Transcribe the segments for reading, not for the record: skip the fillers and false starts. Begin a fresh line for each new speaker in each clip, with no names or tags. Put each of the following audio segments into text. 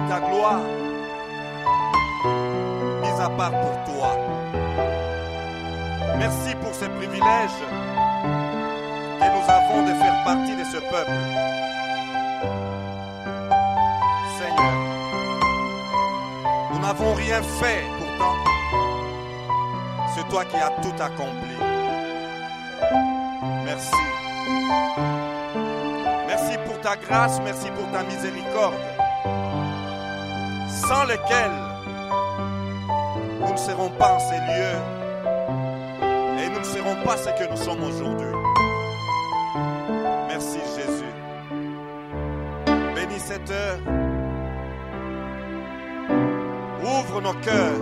ta gloire, mis à part pour toi. Merci pour ce privilège que nous avons de faire partie de ce peuple. Seigneur, nous n'avons rien fait pourtant. C'est toi qui as tout accompli. Merci. Merci pour ta grâce, merci pour ta miséricorde, sans lesquelles nous ne serons pas en ces lieux et nous ne serons pas ce que nous sommes aujourd'hui. Merci Jésus. Bénis cette heure. Ouvre nos cœurs.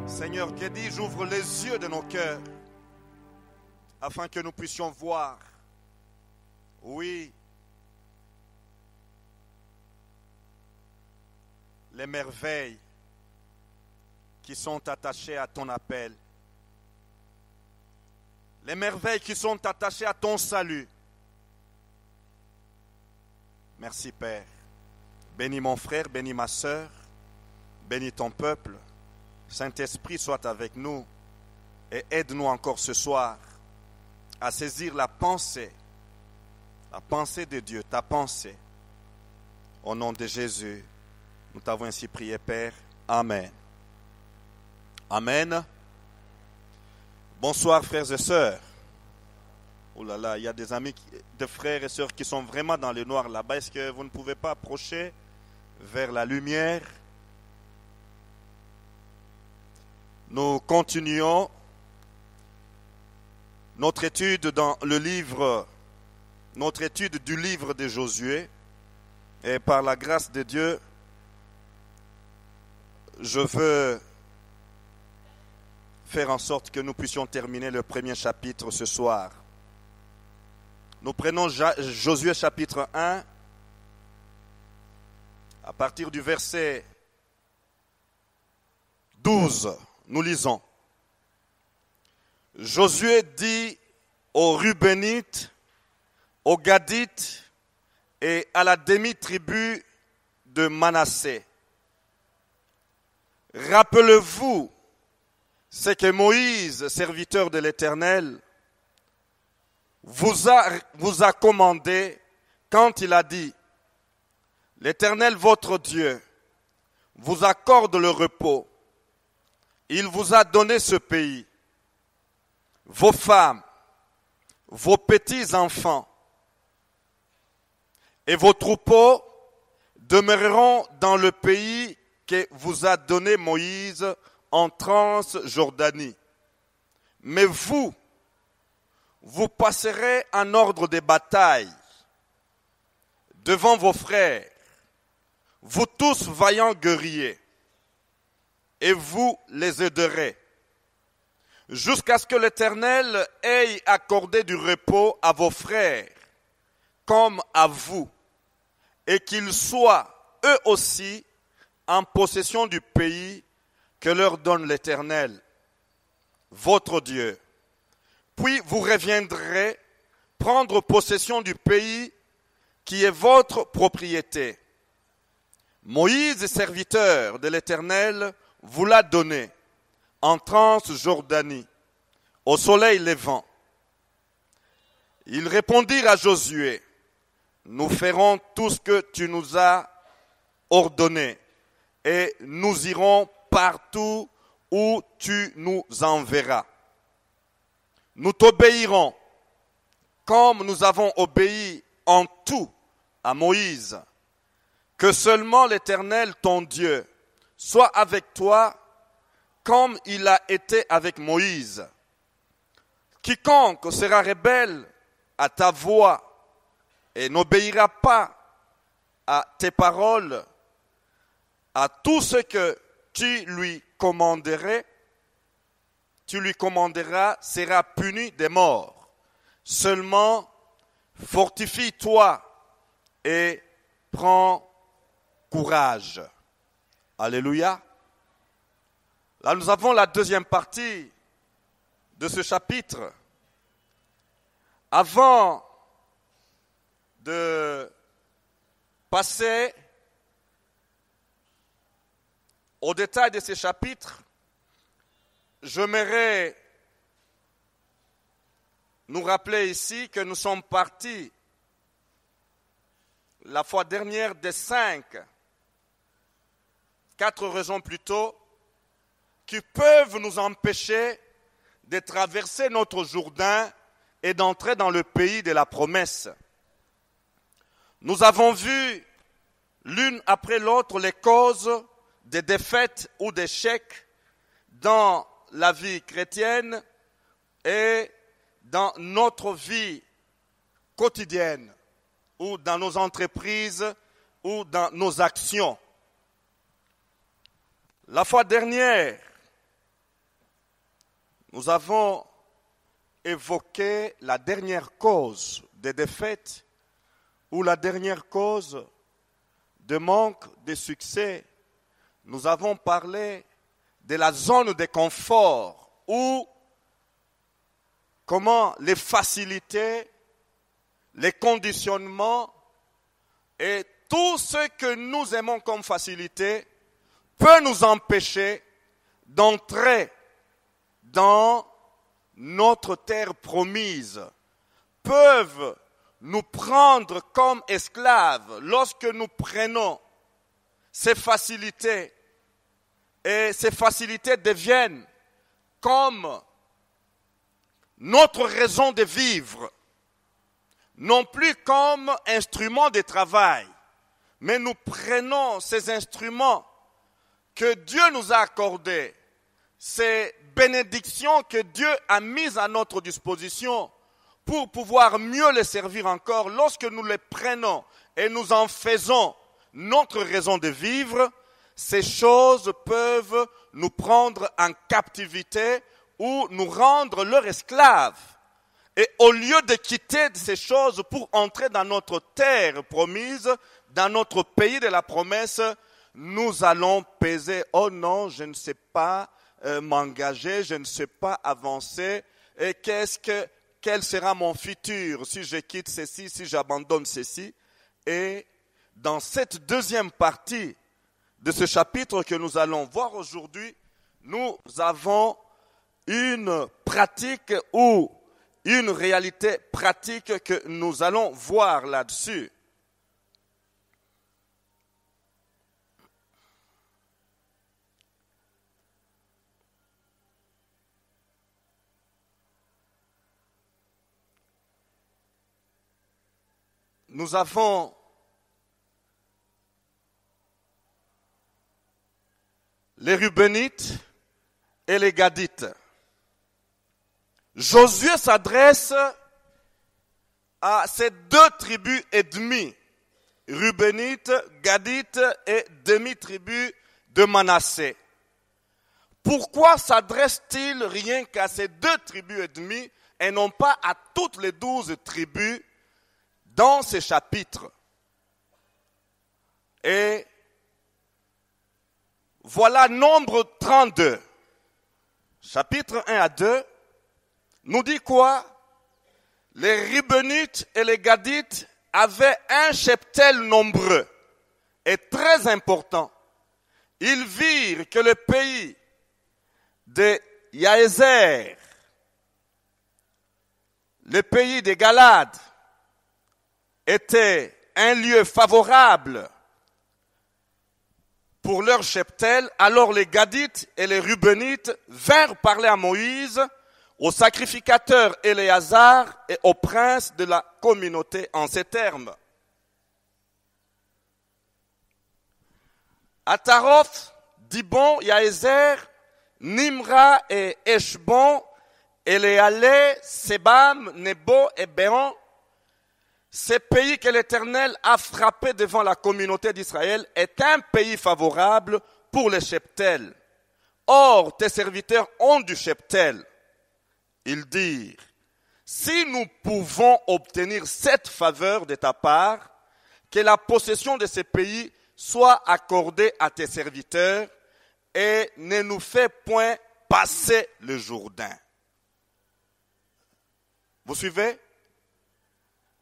Seigneur, que dis-je, ouvre les yeux de nos cœurs afin que nous puissions voir. Oui, les merveilles qui sont attachées à ton appel. Les merveilles qui sont attachées à ton salut. Merci Père. Bénis mon frère, bénis ma sœur, bénis ton peuple. Saint-Esprit, soit avec nous et aide-nous encore ce soir à saisir la pensée de Dieu, ta pensée. Au nom de Jésus, nous t'avons ainsi prié, Père. Amen. Amen. Bonsoir, frères et sœurs. Oh là là, il y a des amis, des frères et sœurs qui sont vraiment dans le noir là-bas. Est-ce que vous ne pouvez pas approcher vers la lumière? Nous continuons notre étude dans le livre, notre étude du livre de Josué. Et par la grâce de Dieu, je veux faire en sorte que nous puissions terminer le premier chapitre ce soir. Nous prenons Josué chapitre 1, à partir du verset 12, nous lisons. Josué dit aux Rubénites, aux Gadites et à la demi-tribu de Manassé. Rappelez-vous ce que Moïse, serviteur de l'Éternel, vous a commandé quand il a dit, l'Éternel votre Dieu vous accorde le repos. Il vous a donné ce pays. Vos femmes, vos petits-enfants et vos troupeaux demeureront dans le pays que vous a donné Moïse en Transjordanie. Mais vous passerez en ordre de bataille devant vos frères, vous tous vaillants guerriers, et vous les aiderez, jusqu'à ce que l'Éternel ait accordé du repos à vos frères, comme à vous, et qu'ils soient eux aussi en possession du pays que leur donne l'Éternel, votre Dieu. Puis vous reviendrez prendre possession du pays qui est votre propriété. Moïse, serviteur de l'Éternel, vous l'a donné en Transjordanie, au soleil levant. Ils répondirent à Josué, nous ferons tout ce que tu nous as ordonné et nous irons partout où tu nous enverras. Nous t'obéirons comme nous avons obéi en tout à Moïse. Que seulement l'Éternel, ton Dieu, soit avec toi comme il a été avec Moïse. Quiconque sera rebelle à ta voix et n'obéira pas à tes paroles, à tout ce que tu lui commanderas, sera puni de mort. Seulement, fortifie-toi et prends courage. Alléluia. Là, nous avons la deuxième partie de ce chapitre. Avant de passer au détail de ces chapitres, j'aimerais nous rappeler ici que nous sommes partis la fois dernière des 4 raisons plutôt, qui peuvent nous empêcher de traverser notre Jourdain et d'entrer dans le pays de la promesse. Nous avons vu l'une après l'autre les causes des défaites ou d'échecs dans la vie chrétienne et dans notre vie quotidienne ou dans nos entreprises ou dans nos actions. La fois dernière, nous avons évoqué la dernière cause des défaites ou la dernière cause de manque de succès. Nous avons parlé de la zone de confort où comment les facilités, les conditionnements et tout ce que nous aimons comme facilité peut nous empêcher d'entrer dans notre terre promise, peuvent nous prendre comme esclaves lorsque nous prenons ces facilités. Et ces facilités deviennent comme notre raison de vivre, non plus comme instrument de travail, mais nous prenons ces instruments que Dieu nous a accordés, ces bénédictions que Dieu a mises à notre disposition pour pouvoir mieux les servir encore. Lorsque nous les prenons et nous en faisons notre raison de vivre, ces choses peuvent nous prendre en captivité ou nous rendre leurs esclaves. Et au lieu de quitter ces choses pour entrer dans notre terre promise, dans notre pays de la promesse, nous allons peser. Oh non, je ne sais pas m'engager, je ne sais pas avancer. Et quel sera mon futur si je quitte ceci, si j'abandonne ceci? Et dans cette deuxième partie de ce chapitre que nous allons voir aujourd'hui, nous avons une pratique ou une réalité pratique que nous allons voir là-dessus. Nous avons les Reubenites et les Gadites. Josué s'adresse à ces 2 tribus ennemies, Reubenites, Gadites et demi-tribus de Manassé. Pourquoi s'adresse-t-il rien qu'à ces 2 tribus ennemies et non pas à toutes les 12 tribus dans ces chapitres? Et voilà Nombre 32, chapitre 1 à 2, nous dit quoi? Les Reubenites et les Gadites avaient un cheptel nombreux et très important. Ils virent que le pays de Yaézer, le pays des Galades, était un lieu favorable pour leur cheptel. Alors les Gadites et les Reubenites vinrent parler à Moïse, au sacrificateur Éléazar et au prince de la communauté en ces termes. Ataroth, Dibon, Yaézer, Nimra et Eshbon, Éléalé, Sebam, Nebo et Béon, ces pays que l'Éternel a frappés devant la communauté d'Israël est un pays favorable pour les cheptels. Or, tes serviteurs ont du cheptel. Ils dirent, si nous pouvons obtenir cette faveur de ta part, que la possession de ces pays soit accordée à tes serviteurs et ne nous fais point passer le Jourdain. Vous suivez?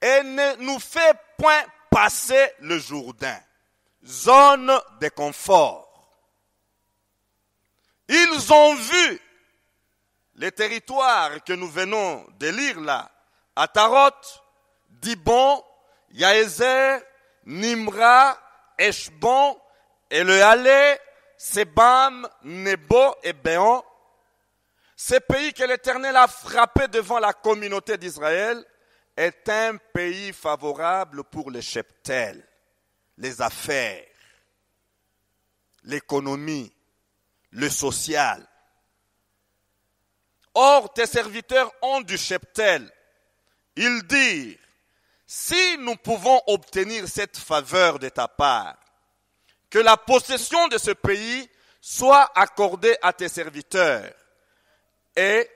Et ne nous fais point passer le Jourdain. Zone de confort. Ils ont vu les territoires que nous venons de lire là, Ataroth, Dibon, Yaézer, Nimra, Eshbon, Elealé, Sebam, Nebo et Béon. Ces pays que l'Éternel a frappés devant la communauté d'Israël est un pays favorable pour le cheptel, les affaires, l'économie, le social. Or, tes serviteurs ont du cheptel. Ils dirent, si nous pouvons obtenir cette faveur de ta part, que la possession de ce pays soit accordée à tes serviteurs, et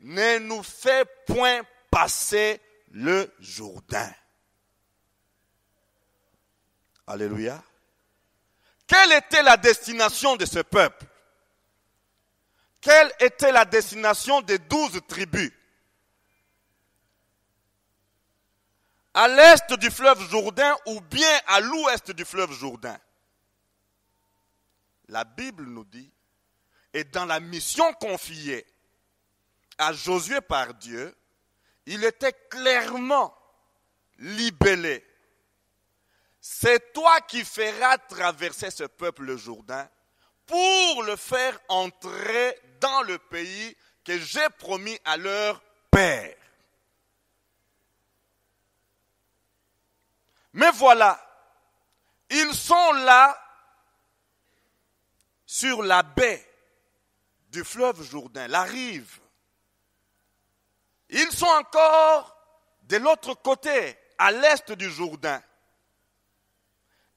ne nous fais point passer le Jourdain. Alléluia. Quelle était la destination de ce peuple? Quelle était la destination des 12 tribus? À l'est du fleuve Jourdain ou bien à l'ouest du fleuve Jourdain? La Bible nous dit, et dans la mission confiée à Josué par Dieu, il était clairement libellé. C'est toi qui feras traverser ce peuple le Jourdain pour le faire entrer dans le pays que j'ai promis à leur père. Mais voilà, ils sont là sur la baie du fleuve Jourdain, la rive. Ils sont encore de l'autre côté, à l'est du Jourdain.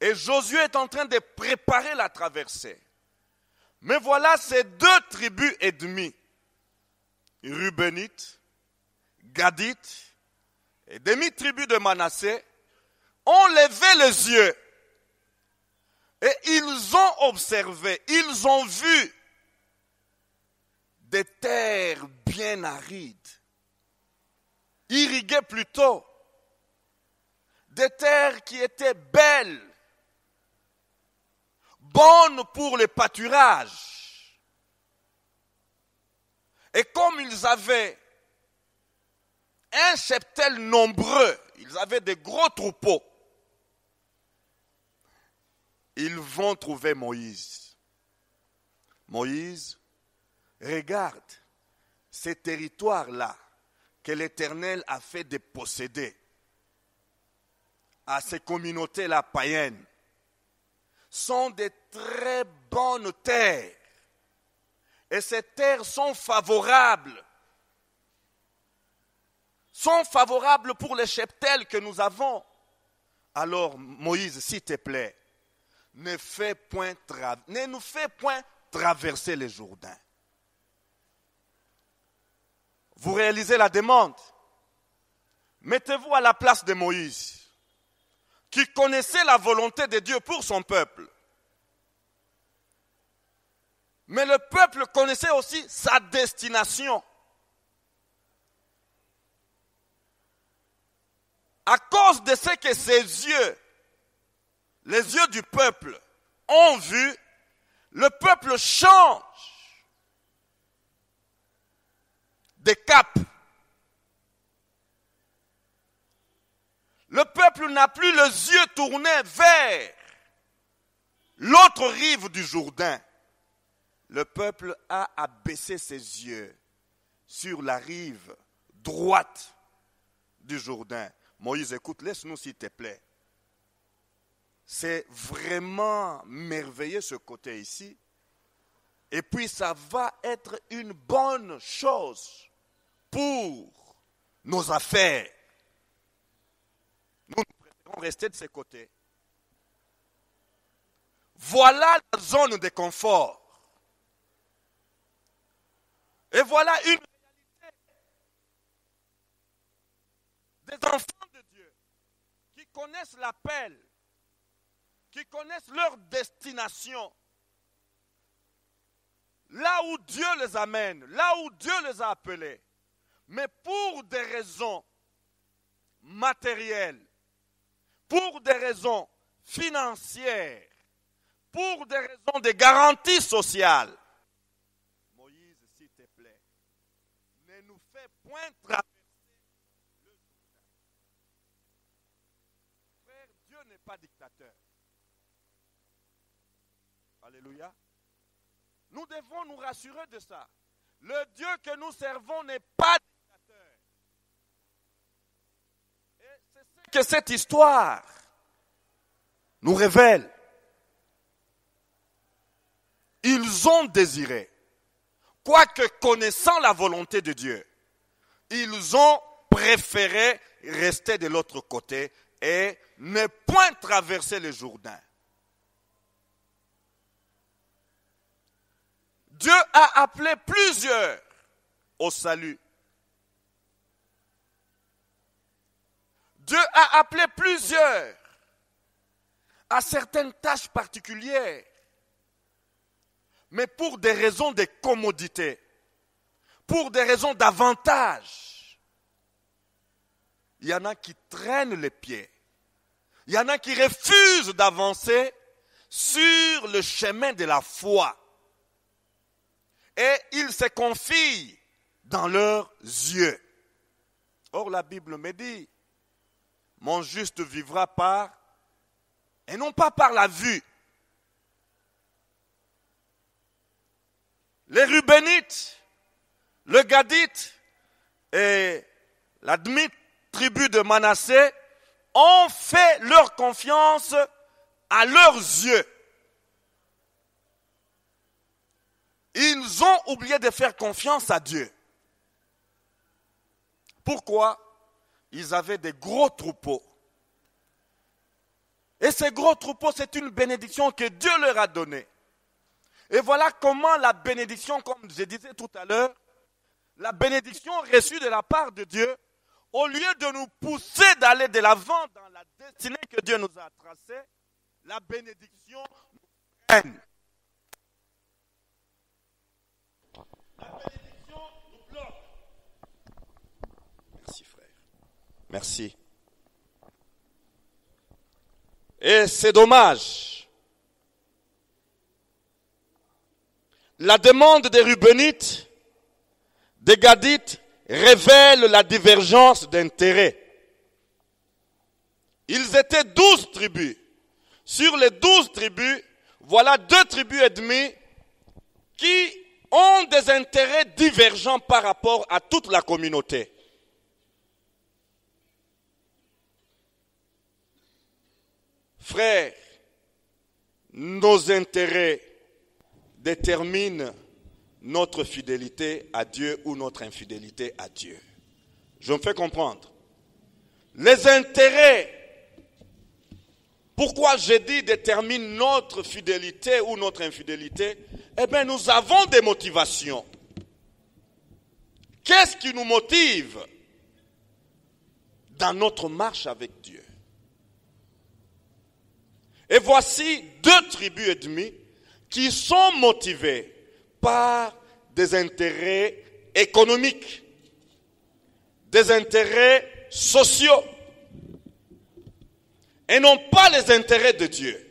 Et Josué est en train de préparer la traversée. Mais voilà ces 2 tribus ennemies, Rubénites, Gadites et demi-tribus de Manassé, ont levé les yeux et ils ont observé, ils ont vu des terres bien arides, irriguées plutôt, des terres qui étaient belles, bonnes pour le pâturage. Et comme ils avaient un cheptel nombreux, ils avaient des gros troupeaux, ils vont trouver Moïse. Moïse, regarde ces territoires-là que l'Éternel a fait de posséder à ces communautés-là païennes sont des très bonnes terres. Et ces terres sont favorables pour les cheptels que nous avons. Alors, Moïse, s'il te plaît, ne nous fais point traverser les Jourdains. Vous réalisez la demande? Mettez-vous à la place de Moïse, qui connaissait la volonté de Dieu pour son peuple. Mais le peuple connaissait aussi sa destination. À cause de ce que ses yeux, les yeux du peuple, ont vu, le peuple change de cap. Le peuple n'a plus les yeux tournés vers l'autre rive du Jourdain. Le peuple a abaissé ses yeux sur la rive droite du Jourdain. Moïse, écoute, laisse-nous s'il te plaît. C'est vraiment merveilleux ce côté ici. Et puis ça va être une bonne chose pour nos affaires. Nous préférons rester de ce côté. Voilà la zone de confort. Et voilà une réalité des enfants de Dieu qui connaissent l'appel, qui connaissent leur destination. Là où Dieu les amène, là où Dieu les a appelés. Mais pour des raisons matérielles, pour des raisons financières, pour des raisons de garantie sociale. Moïse, s'il te plaît, ne nous fais point traverser le Jourdain. Frère, Dieu n'est pas dictateur. Alléluia. Nous devons nous rassurer de ça. Le Dieu que nous servons n'est pas dictateur. Et c'est ce que cette histoire nous révèle. Ils ont désiré, quoique connaissant la volonté de Dieu, ils ont préféré rester de l'autre côté et ne point traverser le Jourdain. Dieu a appelé plusieurs au salut. Dieu a appelé plusieurs à certaines tâches particulières, mais pour des raisons de commodité, pour des raisons d'avantage. Il y en a qui traînent les pieds. Il y en a qui refusent d'avancer sur le chemin de la foi. Et ils se confient dans leurs yeux. Or, la Bible me dit, mon juste vivra par, et non pas par la vue. Les Rubénites, le Gadite et la demi-tribu de Manassé ont fait leur confiance à leurs yeux. Ils ont oublié de faire confiance à Dieu. Pourquoi? Ils avaient des gros troupeaux. Et ces gros troupeaux, c'est une bénédiction que Dieu leur a donnée. Et voilà comment la bénédiction, comme je disais tout à l'heure, la bénédiction reçue de la part de Dieu, au lieu de nous pousser d'aller de l'avant dans la destinée que Dieu nous a tracée, la bénédiction nous freine. La bénédiction nous bloque. Merci frère. Merci. Et c'est dommage. La demande des Rubénites, des Gadites, révèle la divergence d'intérêts. Ils étaient 12 tribus. Sur les 12 tribus, voilà 2 tribus et demie qui ont des intérêts divergents par rapport à toute la communauté. Frères, nos intérêts déterminent notre fidélité à Dieu ou notre infidélité à Dieu. Je me fais comprendre. Les intérêts, pourquoi j'ai dit déterminent notre fidélité ou notre infidélité? Eh bien, nous avons des motivations. Qu'est-ce qui nous motive dans notre marche avec Dieu? Et voici 2 tribus et demie qui sont motivées par des intérêts économiques, des intérêts sociaux, et non pas les intérêts de Dieu.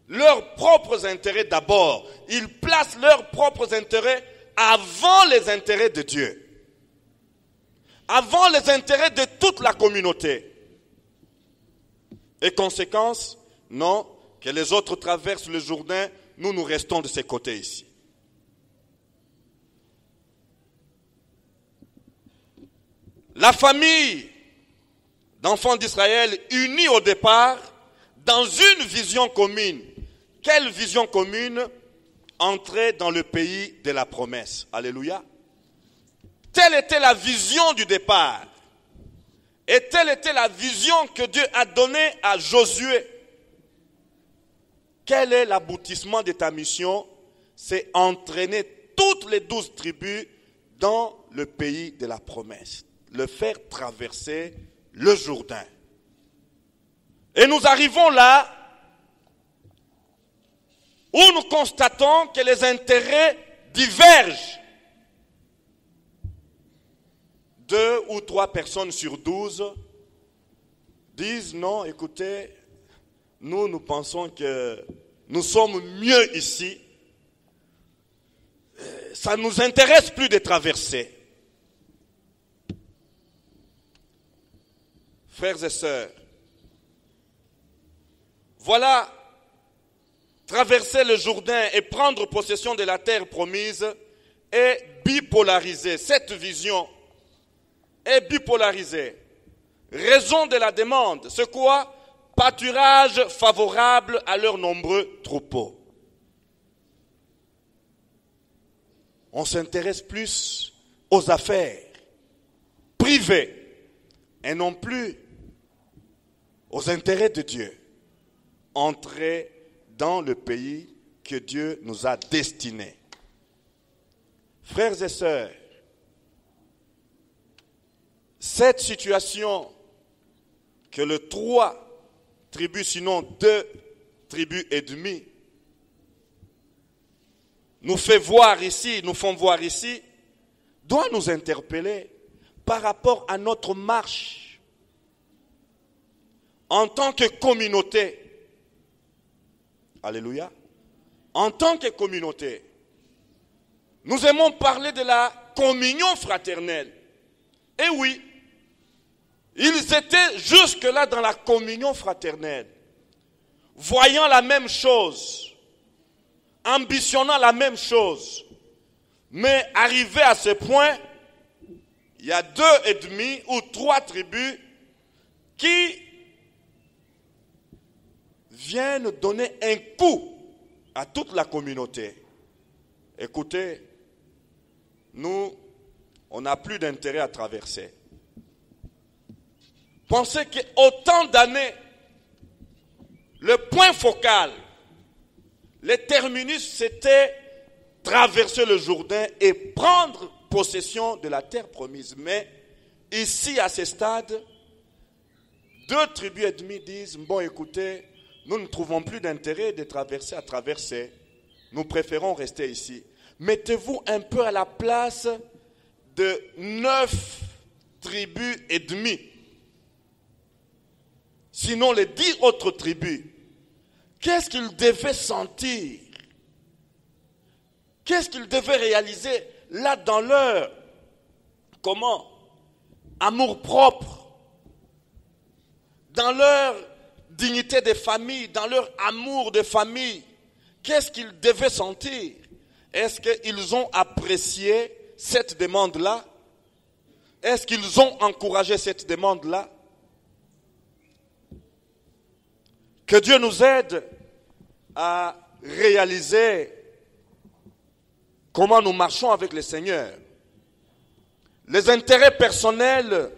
Leurs propres intérêts d'abord. Ils placent leurs propres intérêts avant les intérêts de Dieu, avant les intérêts de toute la communauté. Et conséquence, non, que les autres traversent le Jourdain, nous restons de ces côtés ici. La famille d'enfants d'Israël unis au départ dans une vision commune. Quelle vision commune? Entrer dans le pays de la promesse. Alléluia. Telle était la vision du départ. Et telle était la vision que Dieu a donnée à Josué. Quel est l'aboutissement de ta mission? C'est entraîner toutes les 12 tribus dans le pays de la promesse. Le faire traverser le Jourdain. Et nous arrivons là où nous constatons que les intérêts divergent. 2 ou 3 personnes sur 12 disent non, écoutez, nous pensons que nous sommes mieux ici. Ça ne nous intéresse plus de traverser. Frères et sœurs, voilà, traverser le Jourdain et prendre possession de la terre promise est bipolarisé. Cette vision est bipolarisée. Raison de la demande, c'est quoi? Pâturage favorable à leurs nombreux troupeaux. On s'intéresse plus aux affaires privées et non plus aux intérêts de Dieu. Entrer dans le pays que Dieu nous a destiné. Frères et sœurs, cette situation que les 3 tribus, sinon 2 tribus et demie, nous font voir ici, doit nous interpeller par rapport à notre marche en tant que communauté. Alléluia. En tant que communauté, nous aimons parler de la communion fraternelle. Et oui, ils étaient jusque-là dans la communion fraternelle, voyant la même chose, ambitionnant la même chose. Mais arrivé à ce point, il y a 2 et demi ou 3 tribus qui viennent donner un coup à toute la communauté. Écoutez, nous, on n'a plus d'intérêt à traverser. Pensez qu'autant d'années, le point focal, le terminus, c'était traverser le Jourdain et prendre possession de la terre promise. Mais ici, à ce stade, 2 tribus et demie disent, bon écoutez, nous ne trouvons plus d'intérêt de traverser à traverser. Nous préférons rester ici. Mettez-vous un peu à la place de 9 tribus et demie. Sinon, les 10 autres tribus, qu'est-ce qu'ils devaient sentir? Qu'est-ce qu'ils devaient réaliser là dans leur, amour propre, dans leur dignité de famille, dans leur amour de famille? Qu'est-ce qu'ils devaient sentir? Est-ce qu'ils ont apprécié cette demande-là? Est-ce qu'ils ont encouragé cette demande-là? Que Dieu nous aide à réaliser comment nous marchons avec le Seigneur. Les intérêts personnels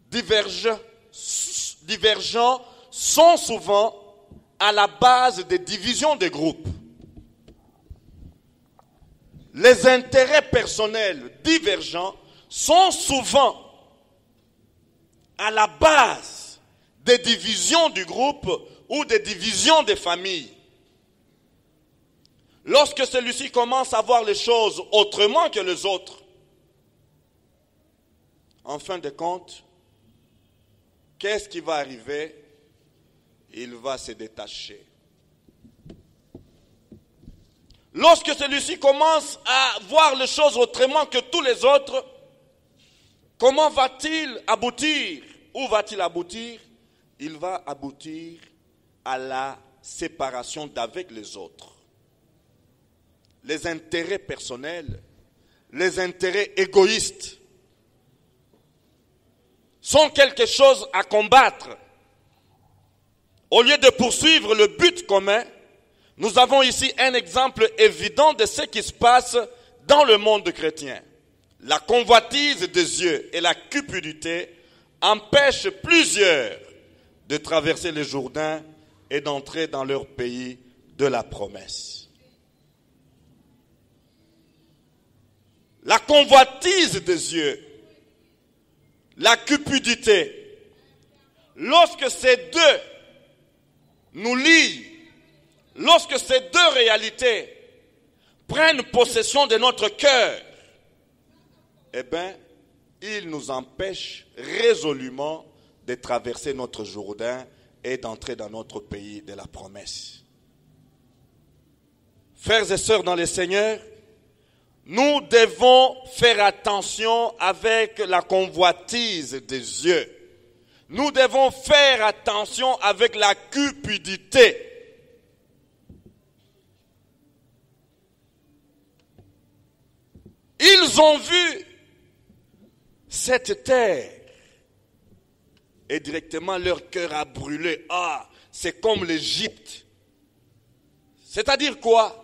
divergents sont souvent à la base des divisions des groupes. Les intérêts personnels divergents sont souvent à la base des divisions du groupe ou des divisions des familles. Lorsque celui-ci commence à voir les choses autrement que les autres, en fin de compte, qu'est-ce qui va arriver? Il va se détacher. Lorsque celui-ci commence à voir les choses autrement que tous les autres, comment va-t-il aboutir? Où va-t-il aboutir? Il va aboutir à la séparation d'avec les autres. Les intérêts personnels, les intérêts égoïstes sont quelque chose à combattre. Au lieu de poursuivre le but commun, nous avons ici un exemple évident de ce qui se passe dans le monde chrétien. La convoitise des yeux et la cupidité empêchent plusieurs de traverser le Jourdain et d'entrer dans leur pays de la promesse. La convoitise des yeux, la cupidité, lorsque ces deux nous lient, lorsque ces 2 réalités prennent possession de notre cœur, eh bien, ils nous empêchent résolument de traverser notre Jourdain et d'entrer dans notre pays de la promesse. Frères et sœurs dans le Seigneur, nous devons faire attention avec la convoitise des yeux. Nous devons faire attention avec la cupidité. Ils ont vu cette terre et directement leur cœur a brûlé. Ah, c'est comme l'Égypte. C'est-à-dire quoi?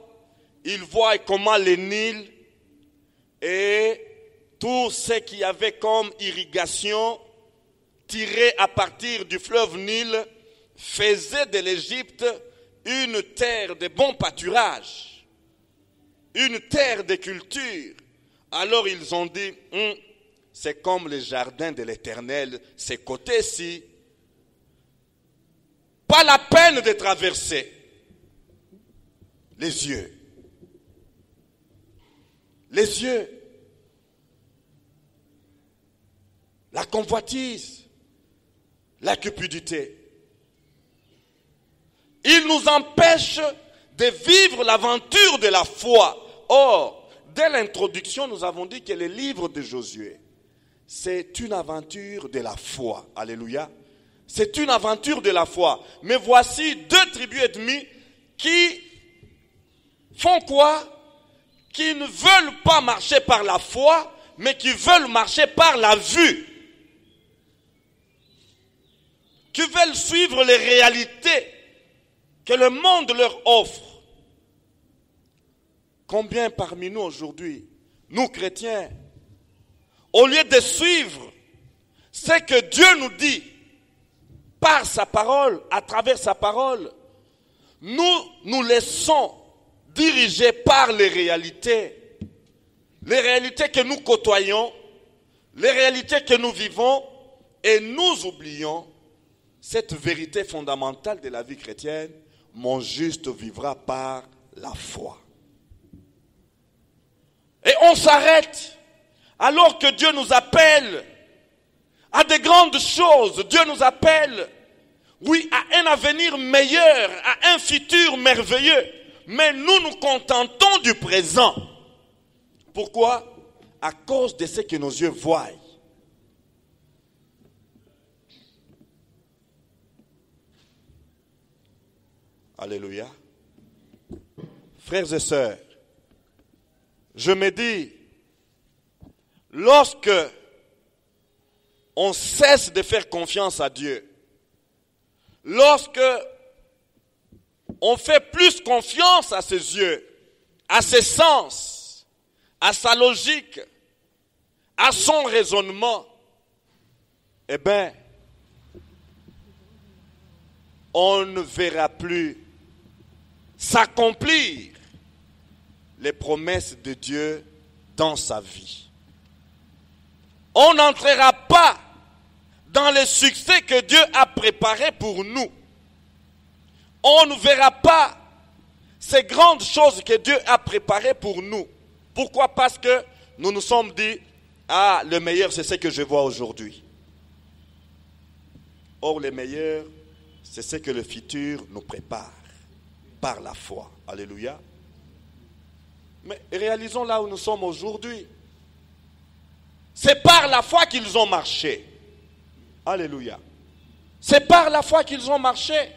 Ils voient comment le Nil et tout ce qu'il y avait comme irrigation tirée à partir du fleuve Nil faisait de l'Égypte une terre de bon pâturage, une terre de culture. Alors ils ont dit, c'est comme le jardin de l'Éternel, ces côtés-ci. Pas la peine de traverser. Les yeux. Les yeux. La convoitise. La cupidité. Ils nous empêchent de vivre l'aventure de la foi. Or, dès l'introduction, nous avons dit que le livre de Josué, c'est une aventure de la foi. Alléluia. C'est une aventure de la foi. Mais voici 2 tribus et demie qui font quoi? Qui ne veulent pas marcher par la foi, mais qui veulent marcher par la vue. Qui veulent suivre les réalités que le monde leur offre. Combien parmi nous aujourd'hui, nous chrétiens, au lieu de suivre ce que Dieu nous dit par sa parole, à travers sa parole, nous laissons diriger par les réalités que nous côtoyons, les réalités que nous vivons, et nous oublions cette vérité fondamentale de la vie chrétienne: mon juste vivra par la foi. Et on s'arrête alors que Dieu nous appelle à de grandes choses. Dieu nous appelle, oui, à un avenir meilleur, à un futur merveilleux. Mais nous nous contentons du présent. Pourquoi? À cause de ce que nos yeux voient. Alléluia. Frères et sœurs, je me dis, lorsque on cesse de faire confiance à Dieu, lorsque on fait plus confiance à ses yeux, à ses sens, à sa logique, à son raisonnement, eh bien, on ne verra plus s'accomplir les promesses de Dieu dans sa vie. On n'entrera pas dans le succès que Dieu a préparé pour nous. On ne verra pas ces grandes choses que Dieu a préparées pour nous. Pourquoi? Parce que nous nous sommes dit, ah, le meilleur c'est ce que je vois aujourd'hui. Or, le meilleur, c'est ce que le futur nous prépare par la foi. Alléluia. Mais réalisons là où nous sommes aujourd'hui. C'est par la foi qu'ils ont marché. Alléluia. C'est par la foi qu'ils ont marché.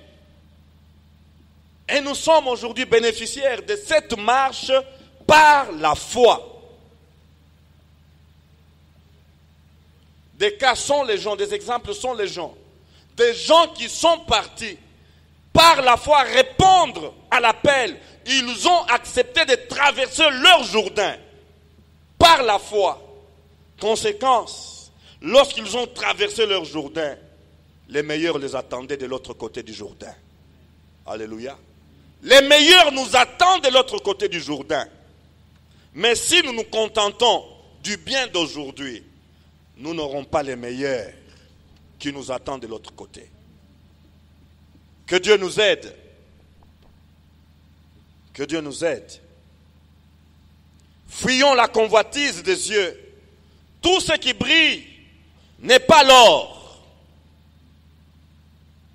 Et nous sommes aujourd'hui bénéficiaires de cette marche par la foi. Des cas sont les gens, des exemples sont les gens. Des gens qui sont partis par la foi répondre à l'appel. Ils ont accepté de traverser leur Jourdain par la foi. Conséquence, lorsqu'ils ont traversé leur Jourdain, les meilleurs les attendaient de l'autre côté du Jourdain. Alléluia. Les meilleurs nous attendent de l'autre côté du Jourdain. Mais si nous nous contentons du bien d'aujourd'hui, nous n'aurons pas les meilleurs qui nous attendent de l'autre côté. Que Dieu nous aide. Que Dieu nous aide. Fuyons la convoitise des yeux. Tout ce qui brille n'est pas l'or.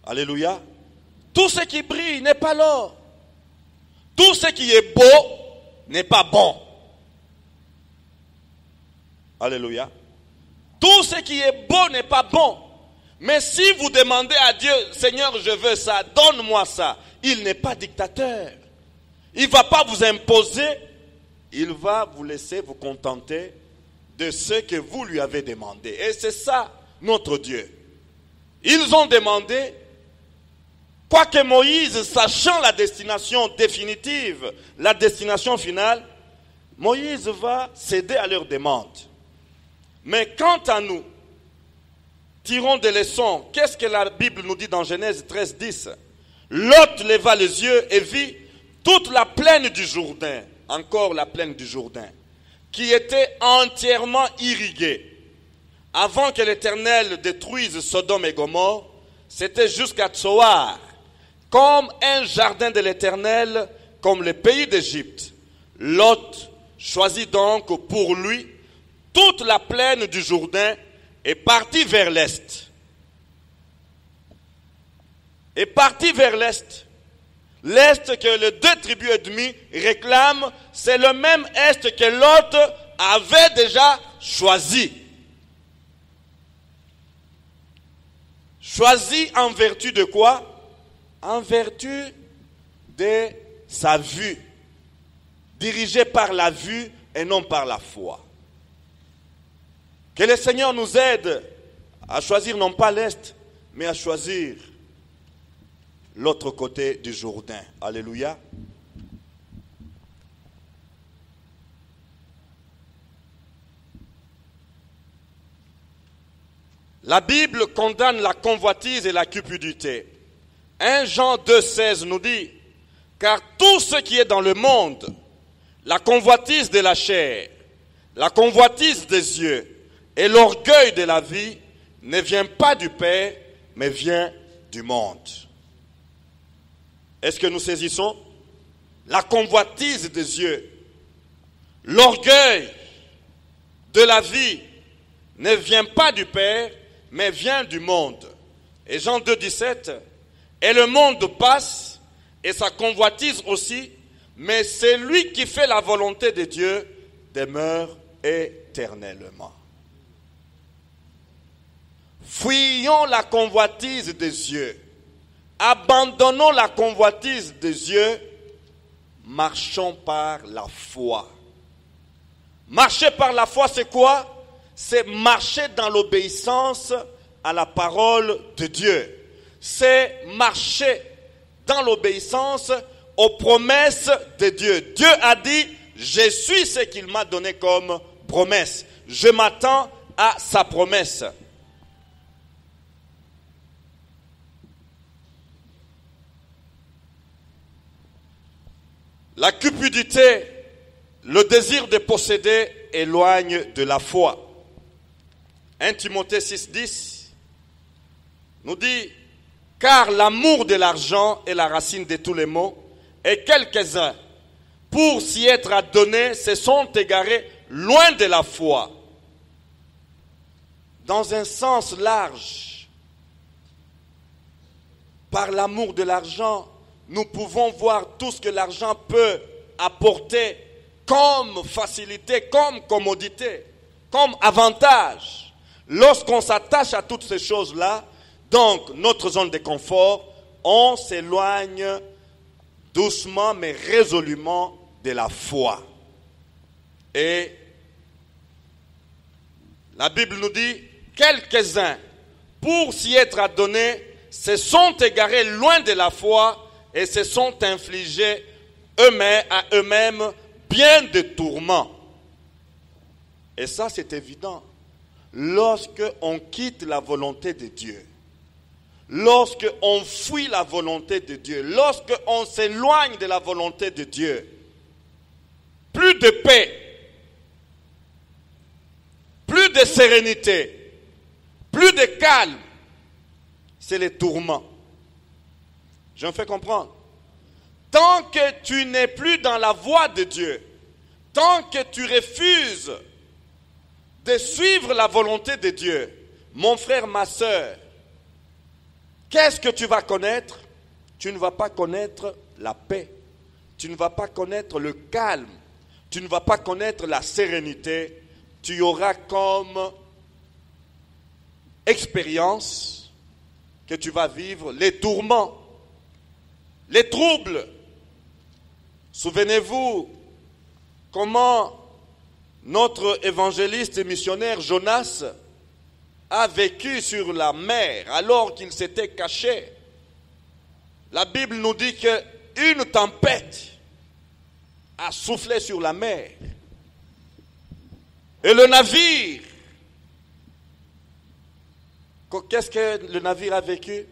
Alléluia. Tout ce qui brille n'est pas l'or. Tout ce qui est beau n'est pas bon. Alléluia. Tout ce qui est beau n'est pas bon. Mais si vous demandez à Dieu, Seigneur, je veux ça, donne-moi ça, il n'est pas dictateur. Il ne va pas vous imposer, il va vous laisser vous contenter de ce que vous lui avez demandé. Et c'est ça, notre Dieu. Ils ont demandé, quoique Moïse, sachant la destination définitive, la destination finale, Moïse va céder à leur demande. Mais quant à nous, tirons des leçons. Qu'est-ce que la Bible nous dit dans Genèse 13, 10? Lot leva les yeux et vit toute la plaine du Jourdain, encore la plaine du Jourdain, qui était entièrement irriguée. Avant que l'Éternel détruise Sodome et Gomorrhe, c'était jusqu'à Tsoar, comme un jardin de l'Éternel, comme le pays d'Égypte. Lot choisit donc pour lui toute la plaine du Jourdain et partit vers l'est. Et partit vers l'est. L'est que les deux tribus ennemies réclament, c'est le même est que Lot avait déjà choisi. Choisi en vertu de quoi? En vertu de sa vue. Dirigé par la vue et non par la foi. Que le Seigneur nous aide à choisir non pas l'Est, mais à choisir l'autre côté du Jourdain. Alléluia. La Bible condamne la convoitise et la cupidité. 1 Jean 2,16 nous dit, car tout ce qui est dans le monde, la convoitise de la chair, la convoitise des yeux, et l'orgueil de la vie ne vient pas du Père, mais vient du monde. Est-ce que nous saisissons? La convoitise des yeux, l'orgueil de la vie ne vient pas du Père, mais vient du monde. Et Jean 2,17, et le monde passe, et sa convoitise aussi, mais celui qui fait la volonté de Dieu demeure éternellement. Fuyons la convoitise des yeux. Abandonnons la convoitise des yeux. Marchons par la foi. Marcher par la foi, c'est quoi? C'est marcher dans l'obéissance à la parole de Dieu. C'est marcher dans l'obéissance aux promesses de Dieu. Dieu a dit, je suis ce qu'il m'a donné comme promesse. Je m'attends à sa promesse. La cupidité, le désir de posséder éloigne de la foi. 1 Timothée 6,10 nous dit, car l'amour de l'argent est la racine de tous les maux, et quelques-uns, pour s'y être adonnés, se sont égarés loin de la foi. Dans un sens large, par l'amour de l'argent, nous pouvons voir tout ce que l'argent peut apporter comme facilité, comme commodité, comme avantage. Lorsqu'on s'attache à toutes ces choses-là, donc notre zone de confort, on s'éloigne doucement mais résolument de la foi. Et la Bible nous dit, quelques-uns, pour s'y être adonnés, se sont égarés loin de la foi et se sont infligés à eux-mêmes bien des tourments. Et ça, c'est évident. Lorsque on quitte la volonté de Dieu, lorsque on fuit la volonté de Dieu, lorsque on s'éloigne de la volonté de Dieu, plus de paix, plus de sérénité, plus de calme, c'est les tourments. Je me fais comprendre. Tant que tu n'es plus dans la voie de Dieu, tant que tu refuses de suivre la volonté de Dieu, mon frère, ma soeur, qu'est-ce que tu vas connaître? Tu ne vas pas connaître la paix. Tu ne vas pas connaître le calme. Tu ne vas pas connaître la sérénité. Tu auras comme expérience que tu vas vivre les tourments, les troubles. Souvenez-vous comment notre évangéliste et missionnaire Jonas a vécu sur la mer alors qu'il s'était caché. La Bible nous dit qu'une tempête a soufflé sur la mer. Et le navire, qu'est-ce que le navire a vécu?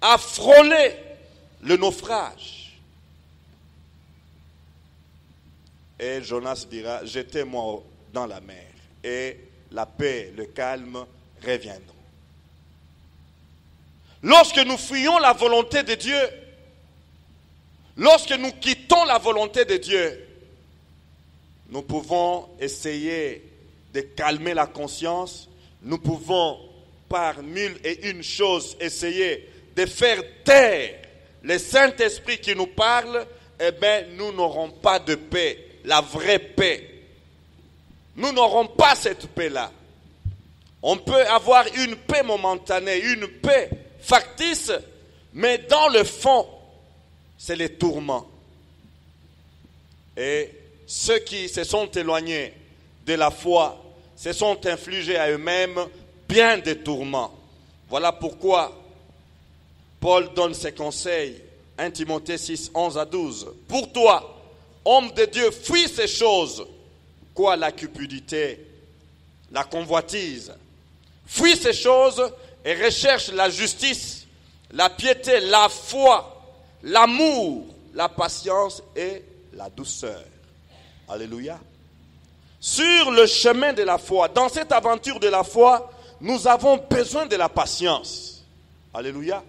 A frôlé le naufrage. Et Jonas dira, jetez-moi dans la mer et la paix, le calme reviendront. Lorsque nous fuyons la volonté de Dieu, lorsque nous quittons la volonté de Dieu, nous pouvons essayer de calmer la conscience. Nous pouvons, par mille et une choses, essayer de faire taire le Saint-Esprit qui nous parle. Eh bien, nous n'aurons pas de paix, la vraie paix. Nous n'aurons pas cette paix-là. On peut avoir une paix momentanée, une paix factice, mais dans le fond, c'est les tourments. Et ceux qui se sont éloignés de la foi se sont infligés à eux-mêmes bien des tourments. Voilà pourquoi Paul donne ses conseils, 1 Timothée 6, 11 à 12. Pour toi, homme de Dieu, fuis ces choses. Quoi, la cupidité, la convoitise. Fuis ces choses et recherche la justice, la piété, la foi, l'amour, la patience et la douceur. Alléluia. Sur le chemin de la foi, dans cette aventure de la foi, nous avons besoin de la patience. Alléluia.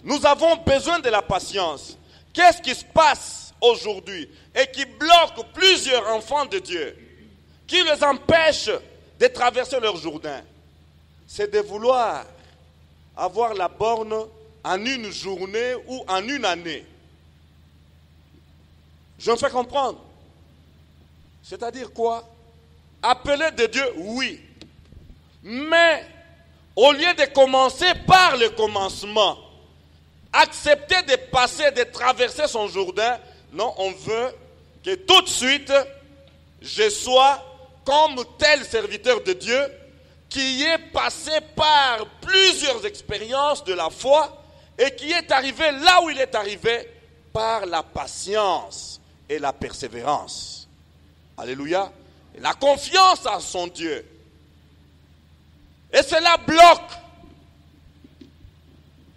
Nous avons besoin de la patience. Qu'est-ce qui se passe aujourd'hui et qui bloque plusieurs enfants de Dieu, qui les empêche de traverser leur Jourdain? C'est de vouloir avoir la borne en une journée ou en une année. Je me fais comprendre. C'est-à-dire quoi? Appeler de Dieu, oui. Mais au lieu de commencer par le commencement, accepter de passer, de traverser son Jourdain, non, on veut que tout de suite, je sois comme tel serviteur de Dieu qui est passé par plusieurs expériences de la foi et qui est arrivé là où il est arrivé par la patience et la persévérance. Alléluia. Et la confiance en son Dieu. Et cela bloque.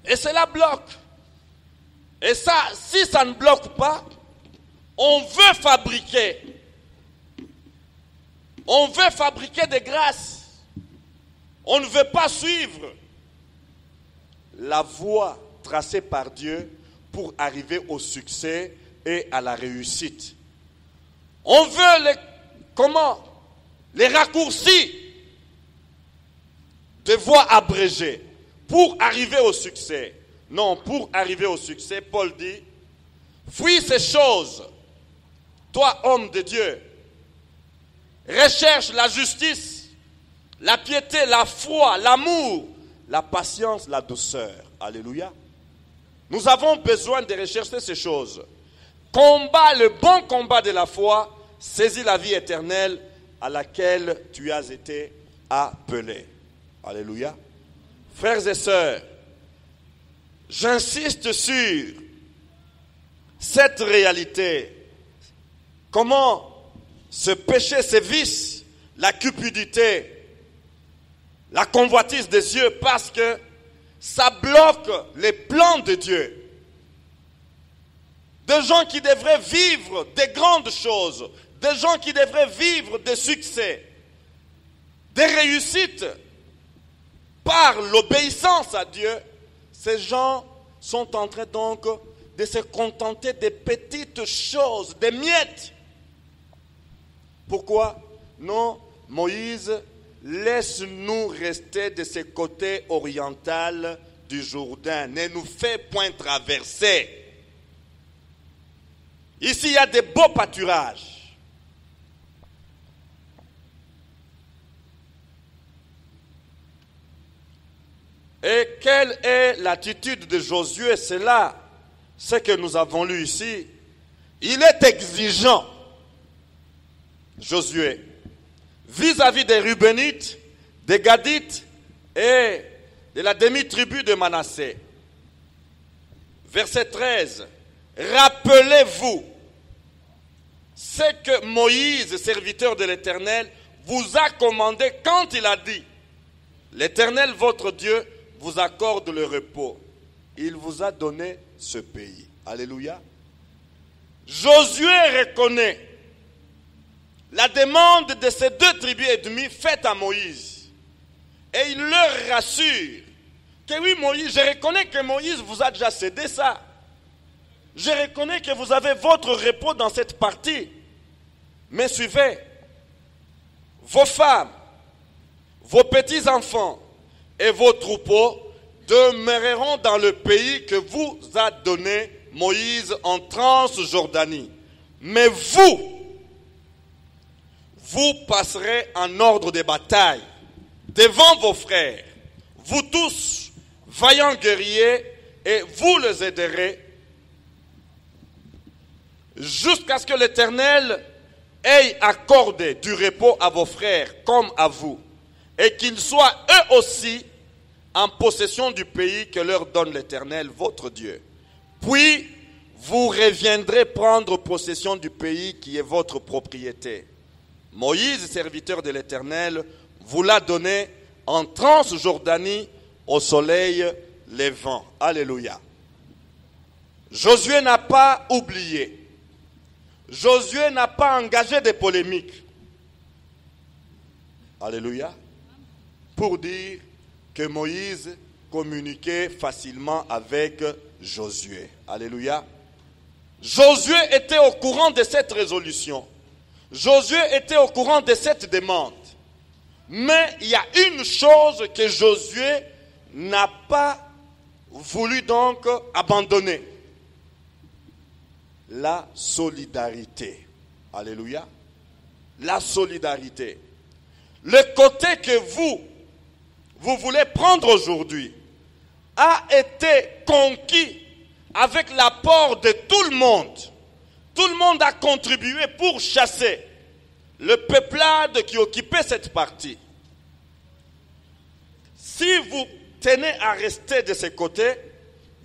Et cela bloque. Et ça, si ça ne bloque pas, on veut fabriquer. On veut fabriquer des grâces. On ne veut pas suivre la voie tracée par Dieu pour arriver au succès et à la réussite. On veut les raccourcis de voies abrégées pour arriver au succès. Non, pour arriver au succès, Paul dit, fuis ces choses, toi homme de Dieu, recherche la justice, la piété, la foi, l'amour, la patience, la douceur. Alléluia. Nous avons besoin de rechercher ces choses. Combat le bon combat de la foi, saisis la vie éternelle à laquelle tu as été appelé. Alléluia. Frères et sœurs, j'insiste sur cette réalité. Comment ce péché, ce vice, la cupidité, la convoitise des yeux, parce que ça bloque les plans de Dieu. Des gens qui devraient vivre des grandes choses, des gens qui devraient vivre des succès, des réussites par l'obéissance à Dieu, ces gens sont en train donc de se contenter des petites choses, des miettes. Pourquoi? Non, Moïse, laisse-nous rester de ce côté oriental du Jourdain ne nous fait point traverser. Ici, il y a des beaux pâturages. Et quelle est l'attitude de Josué? C'est là ce que nous avons lu ici. Il est exigeant, Josué, vis-à-vis des Rubénites, des Gadites et de la demi-tribu de Manassé. Verset 13. Rappelez-vous ce que Moïse, serviteur de l'Éternel, vous a commandé quand il a dit: l'Éternel, votre Dieu, vous accorde le repos. Il vous a donné ce pays. Alléluia. Josué reconnaît la demande de ces deux tribus ennemies faite à Moïse. Et il leur rassure que oui, Moïse, je reconnais que Moïse vous a déjà cédé ça. Je reconnais que vous avez votre repos dans cette partie. Mais suivez, vos femmes, vos petits-enfants et vos troupeaux demeureront dans le pays que vous a donné Moïse en Transjordanie. Mais vous passerez en ordre de bataille devant vos frères, vous tous, vaillants guerriers, et vous les aiderez jusqu'à ce que l'Éternel ait accordé du repos à vos frères comme à vous, et qu'ils soient eux aussi en possession du pays que leur donne l'Éternel, votre Dieu. Puis, vous reviendrez prendre possession du pays qui est votre propriété. Moïse, serviteur de l'Éternel, vous l'a donné en Transjordanie au soleil levant. Alléluia. Josué n'a pas oublié. Josué n'a pas engagé des polémiques. Alléluia. Pour dire que Moïse communiquait facilement avec Josué. Alléluia. Josué était au courant de cette résolution. Josué était au courant de cette demande. Mais il y a une chose que Josué n'a pas voulu donc abandonner. La solidarité. Alléluia. La solidarité. Le côté que vous voulez prendre aujourd'hui a été conquis avec l'apport de tout le monde. Tout le monde a contribué pour chasser le peuplade qui occupait cette partie. Si vous tenez à rester de ce côté,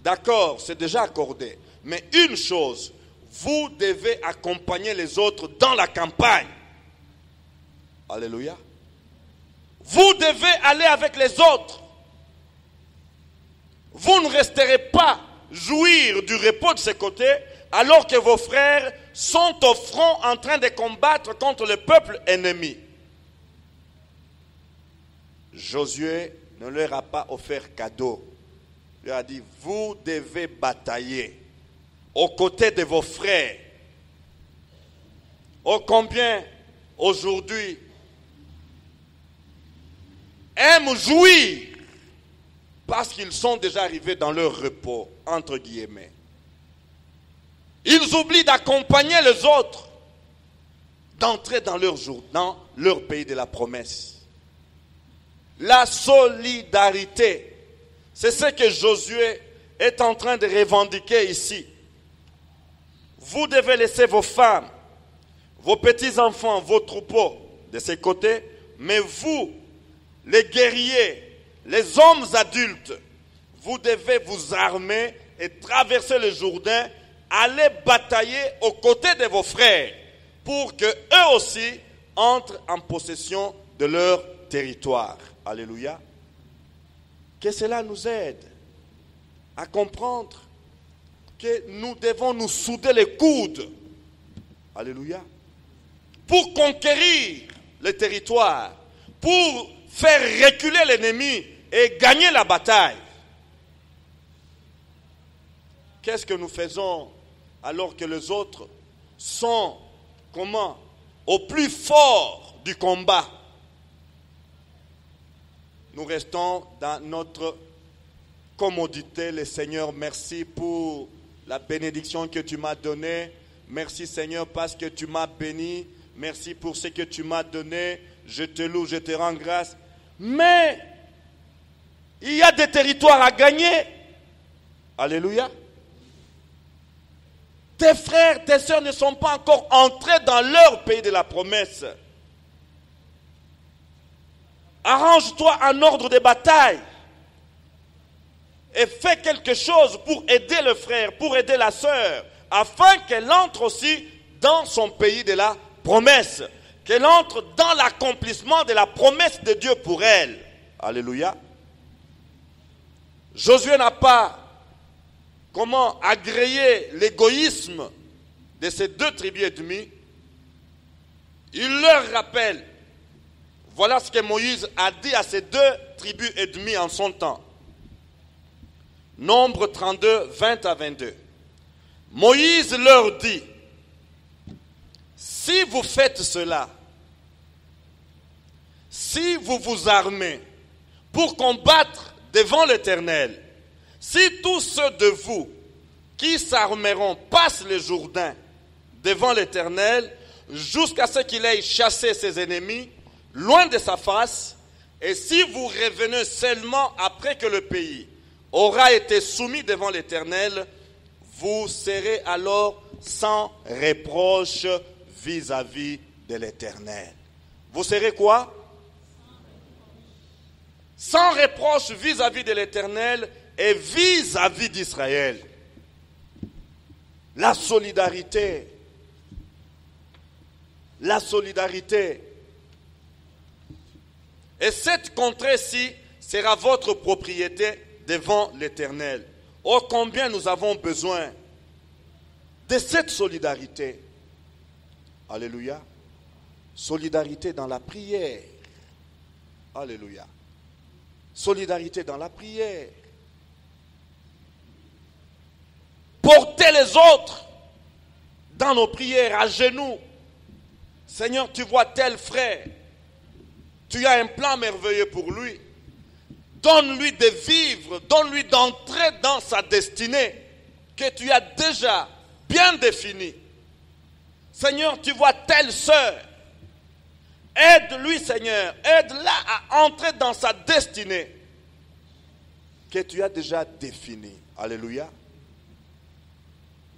d'accord, c'est déjà accordé. Mais une chose, vous devez accompagner les autres dans la campagne. Alléluia. Vous devez aller avec les autres. Vous ne resterez pas jouir du repos de ce côté alors que vos frères sont au front en train de combattre contre le peuple ennemi. Josué ne leur a pas offert cadeau. Il leur a dit, vous devez batailler aux côtés de vos frères. Oh, combien aujourd'hui aiment jouir parce qu'ils sont déjà arrivés dans leur repos, entre guillemets. Ils oublient d'accompagner les autres, d'entrer dans leur pays de la promesse. La solidarité, c'est ce que Josué est en train de revendiquer ici. Vous devez laisser vos femmes, vos petits-enfants, vos troupeaux de ces côtés, mais vous, les guerriers, les hommes adultes, vous devez vous armer et traverser le Jourdain, aller batailler aux côtés de vos frères pour qu'eux aussi entrent en possession de leur territoire. Alléluia. Que cela nous aide à comprendre que nous devons nous souder les coudes. Alléluia. Pour conquérir le territoire, pour faire reculer l'ennemi et gagner la bataille. Qu'est-ce que nous faisons alors que les autres sont, au plus fort du combat? Nous restons dans notre commodité, le Seigneur, merci pour la bénédiction que tu m'as donnée. Merci Seigneur parce que tu m'as béni. Merci pour ce que tu m'as donné. Je te loue, je te rends grâce. Mais il y a des territoires à gagner. Alléluia. Tes frères, tes sœurs ne sont pas encore entrés dans leur pays de la promesse. Arrange-toi en ordre de bataille. Et fais quelque chose pour aider le frère, pour aider la sœur, afin qu'elle entre aussi dans son pays de la promesse. Qu'elle entre dans l'accomplissement de la promesse de Dieu pour elle. Alléluia. Josué n'a pas agréé l'égoïsme de ces deux tribus ennemies. Il leur rappelle, voilà ce que Moïse a dit à ces deux tribus ennemies en son temps. Nombre 32, 20 à 22. Moïse leur dit, si vous faites cela, si vous vous armez pour combattre devant l'Éternel, si tous ceux de vous qui s'armeront passent le Jourdain devant l'Éternel, jusqu'à ce qu'il ait chassé ses ennemis, loin de sa face, et si vous revenez seulement après que le pays aura été soumis devant l'Éternel, vous serez alors sans reproche vis-à-vis de l'Éternel. Vous serez quoi? Sans reproche vis-à-vis de l'Éternel et vis-à-vis d'Israël. La solidarité. La solidarité. Et cette contrée-ci sera votre propriété devant l'Éternel. Oh, combien nous avons besoin de cette solidarité. Alléluia. Solidarité dans la prière. Alléluia. Solidarité dans la prière. Porter les autres dans nos prières à genoux. Seigneur, tu vois tel frère. Tu as un plan merveilleux pour lui. Donne-lui de vivre, donne-lui d'entrer dans sa destinée que tu as déjà bien définie. Seigneur, tu vois telle sœur. Aide-lui, Seigneur. Aide-la à entrer dans sa destinée que tu as déjà définie. Alléluia.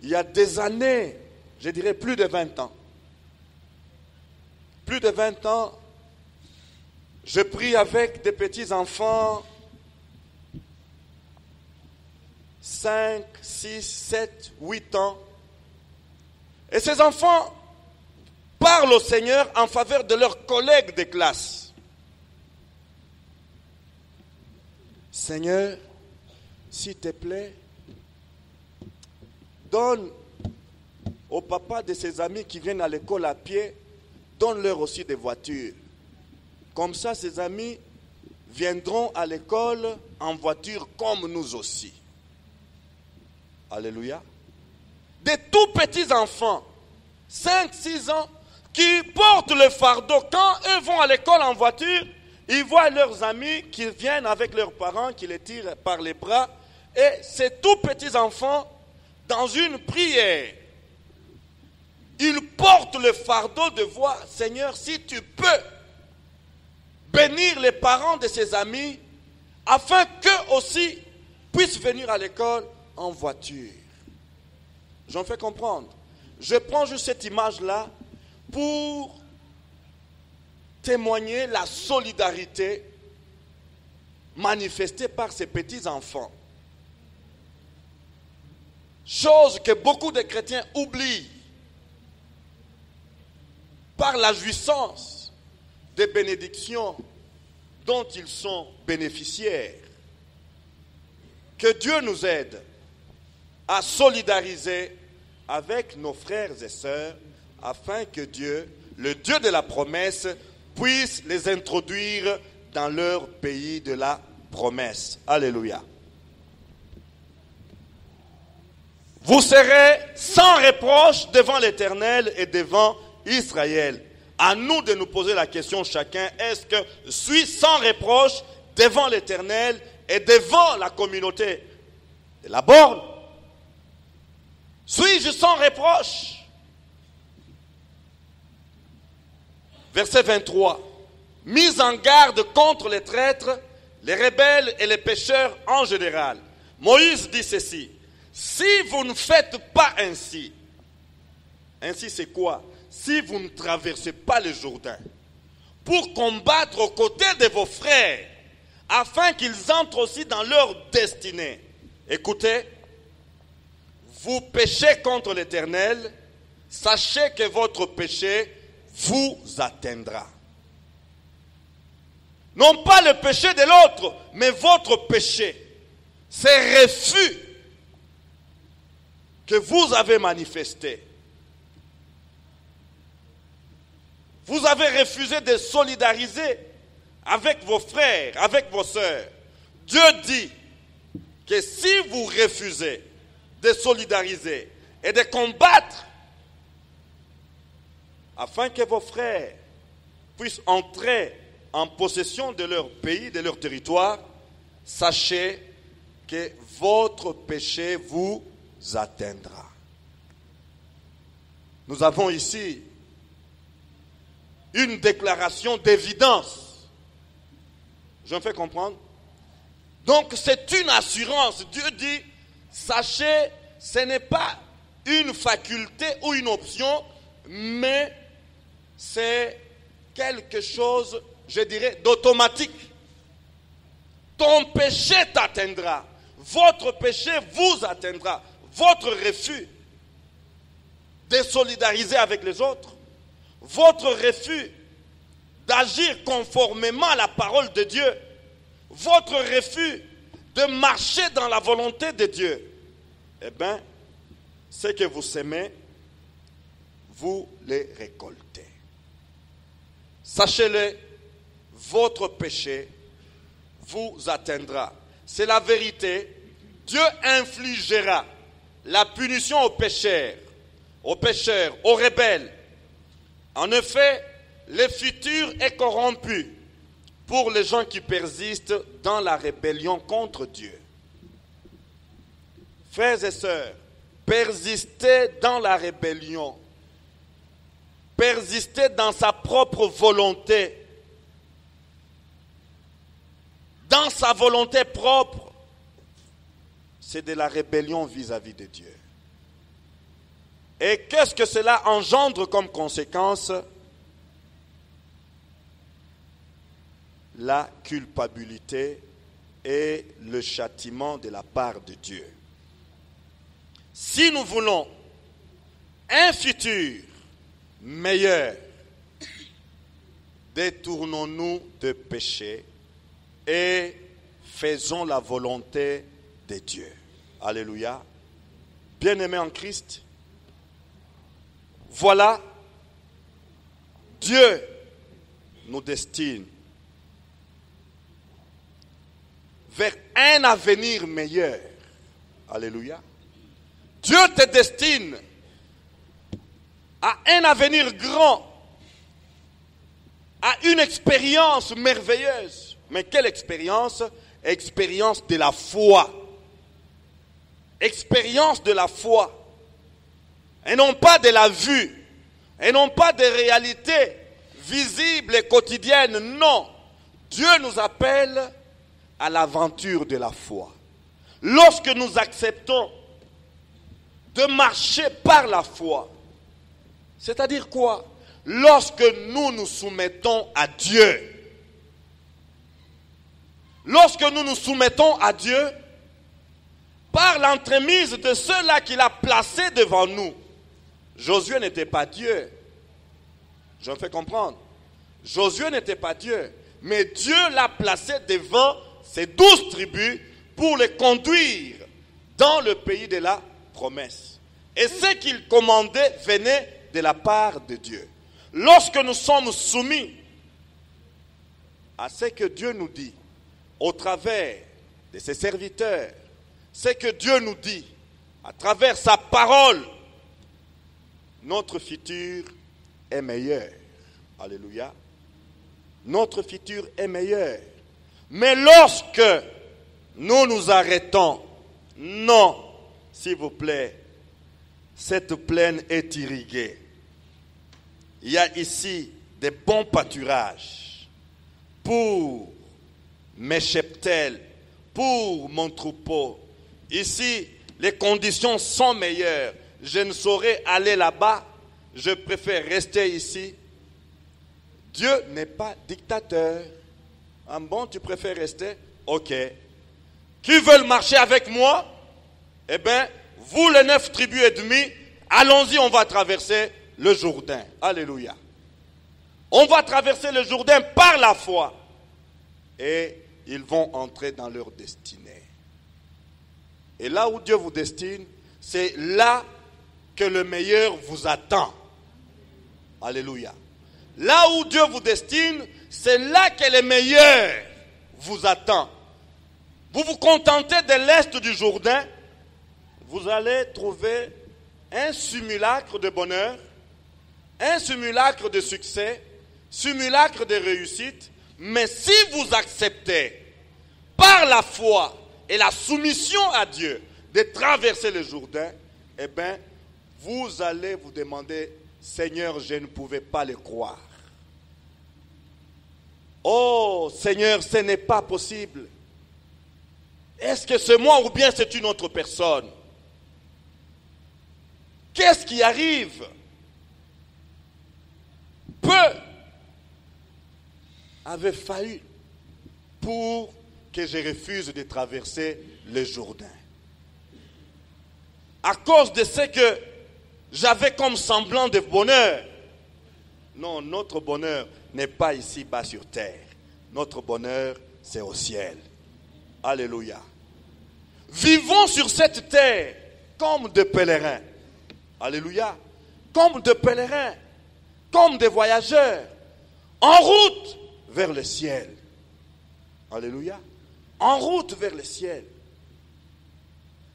Il y a des années, je dirais plus de 20 ans. Plus de 20 ans, je prie avec des petits enfants, 5, 6, 7, 8 ans. Et ces enfants parlent au Seigneur en faveur de leurs collègues de classe. Seigneur, s'il te plaît, donne au papa de ses amis qui viennent à l'école à pied, donne-leur aussi des voitures. Comme ça, ses amis viendront à l'école en voiture comme nous aussi. Alléluia. Des tout petits enfants, 5, 6 ans, qui portent le fardeau. Quand eux vont à l'école en voiture, ils voient leurs amis qui viennent avec leurs parents, qui les tirent par les bras. Et ces tout petits enfants, dans une prière, ils portent le fardeau de voir, Seigneur, si tu peux bénir les parents de ses amis, afin qu'eux aussi puissent venir à l'école en voiture. J'en fais comprendre. Je prends juste cette image-là pour témoigner la solidarité manifestée par ces petits-enfants. Chose que beaucoup de chrétiens oublient par la jouissance des bénédictions dont ils sont bénéficiaires. Que Dieu nous aide à solidariser avec nos frères et sœurs afin que Dieu, le Dieu de la promesse, puisse les introduire dans leur pays de la promesse. Alléluia. Vous serez sans reproche devant l'Éternel et devant Israël. À nous de nous poser la question chacun, est-ce que je suis sans reproche devant l'Éternel et devant la communauté de la borne? Suis-je sans reproche? Verset 23. Mise en garde contre les traîtres, les rebelles et les pécheurs en général. Moïse dit ceci: si vous ne faites pas ainsi, ainsi c'est quoi? Si vous ne traversez pas le Jourdain pour combattre aux côtés de vos frères, afin qu'ils entrent aussi dans leur destinée. Écoutez, vous péchez contre l'Éternel, sachez que votre péché vous atteindra. Non pas le péché de l'autre, mais votre péché. C'est refus que vous avez manifesté. Vous avez refusé de solidariser avec vos frères, avec vos sœurs. Dieu dit que si vous refusez de solidariser et de combattre afin que vos frères puissent entrer en possession de leur pays, de leur territoire, sachez que votre péché vous atteindra. Nous avons ici une déclaration d'évidence. Je me fais comprendre? Donc c'est une assurance. Dieu dit, sachez, ce n'est pas une faculté ou une option, mais c'est quelque chose, je dirais, d'automatique. Ton péché t'atteindra. Votre péché vous atteindra. Votre refus de solidariser avec les autres, votre refus d'agir conformément à la parole de Dieu, votre refus de marcher dans la volonté de Dieu, eh bien, ce que vous semez, vous les récoltez. Sachez-le, votre péché vous atteindra. C'est la vérité. Dieu infligera la punition aux pécheurs, aux rebelles. En effet, le futur est corrompu pour les gens qui persistent dans la rébellion contre Dieu. Frères et sœurs, persistez dans la rébellion. Persistez dans sa propre volonté. Dans sa volonté propre. C'est de la rébellion vis-à-vis de Dieu. Et qu'est-ce que cela engendre comme conséquence? La culpabilité et le châtiment de la part de Dieu. Si nous voulons un futur meilleur, détournons-nous de péché et faisons la volonté de Dieu. Alléluia. Bien-aimés en Christ, voilà, Dieu nous destine vers un avenir meilleur. Alléluia. Dieu te destine à un avenir grand, à une expérience merveilleuse. Mais quelle expérience? Expérience de la foi. Expérience de la foi. Et non pas de la vue. Et non pas des réalités visibles et quotidiennes. Non. Dieu nous appelle à l'aventure de la foi. Lorsque nous acceptons de marcher par la foi, c'est-à-dire quoi? Lorsque nous nous soumettons à Dieu. Lorsque nous nous soumettons à Dieu, par l'entremise de ceux-là qu'il a placés devant nous. Josué n'était pas Dieu. Je me fais comprendre. Josué n'était pas Dieu. Mais Dieu l'a placé devant ces 12 tribus pour les conduire dans le pays de la promesse. Et ce qu'il commandait venait de la part de Dieu. Lorsque nous sommes soumis à ce que Dieu nous dit, au travers de ses serviteurs, ce que Dieu nous dit, à travers sa parole, notre futur est meilleur. Alléluia. Notre futur est meilleur. Mais lorsque nous nous arrêtons. Non, s'il vous plaît, cette plaine est irriguée. Il y a ici des bons pâturages pour mes cheptels, pour mon troupeau. Ici, les conditions sont meilleures. Je ne saurais aller là-bas. Je préfère rester ici. Dieu n'est pas dictateur. Ah bon, tu préfères rester? Ok. Qui veulent marcher avec moi? Eh bien, vous les 9 tribus et demie, allons-y, on va traverser le Jourdain. Alléluia. On va traverser le Jourdain par la foi. Et ils vont entrer dans leur destinée. Et là où Dieu vous destine, c'est là que le meilleur vous attend. Alléluia. Là où Dieu vous destine, c'est là que le meilleur vous attend. Vous vous contentez de l'est du Jourdain, vous allez trouver un simulacre de bonheur, un simulacre de succès, simulacre de réussite. Mais si vous acceptez par la foi et la soumission à Dieu de traverser le Jourdain, eh bien, vous allez vous demander, Seigneur, je ne pouvais pas le croire. Oh, Seigneur, ce n'est pas possible. Est-ce que c'est moi ou bien c'est une autre personne? Qu'est-ce qui arrive? Peu avait fallu pour que je refuse de traverser le Jourdain. À cause de ce que j'avais comme semblant de bonheur. Non, notre bonheur n'est pas ici-bas sur terre. Notre bonheur, c'est au ciel. Alléluia. Vivons sur cette terre comme des pèlerins. Alléluia. Comme des pèlerins, comme des voyageurs, en route vers le ciel. Alléluia. En route vers le ciel.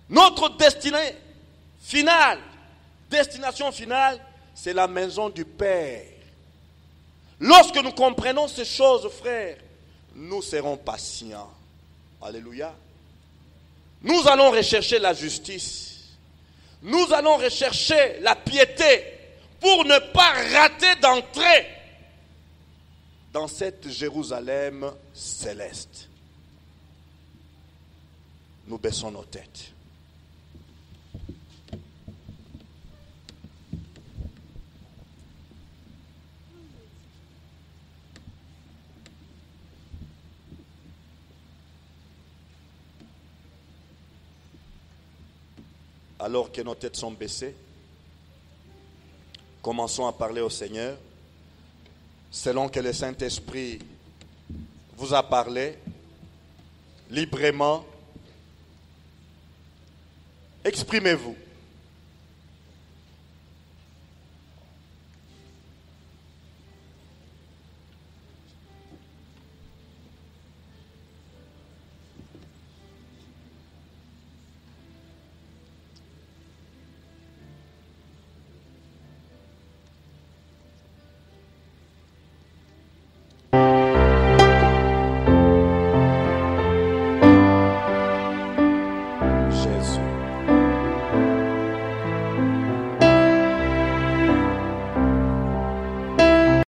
Notre destination finale, c'est la maison du Père. Lorsque nous comprenons ces choses, frères, nous serons patients. Alléluia. Nous allons rechercher la justice. Nous allons rechercher la piété pour ne pas rater d'entrer dans cette Jérusalem céleste. Nous baissons nos têtes. Alors que nos têtes sont baissées, commençons à parler au Seigneur, selon que le Saint-Esprit vous a parlé, librement. Exprimez-vous.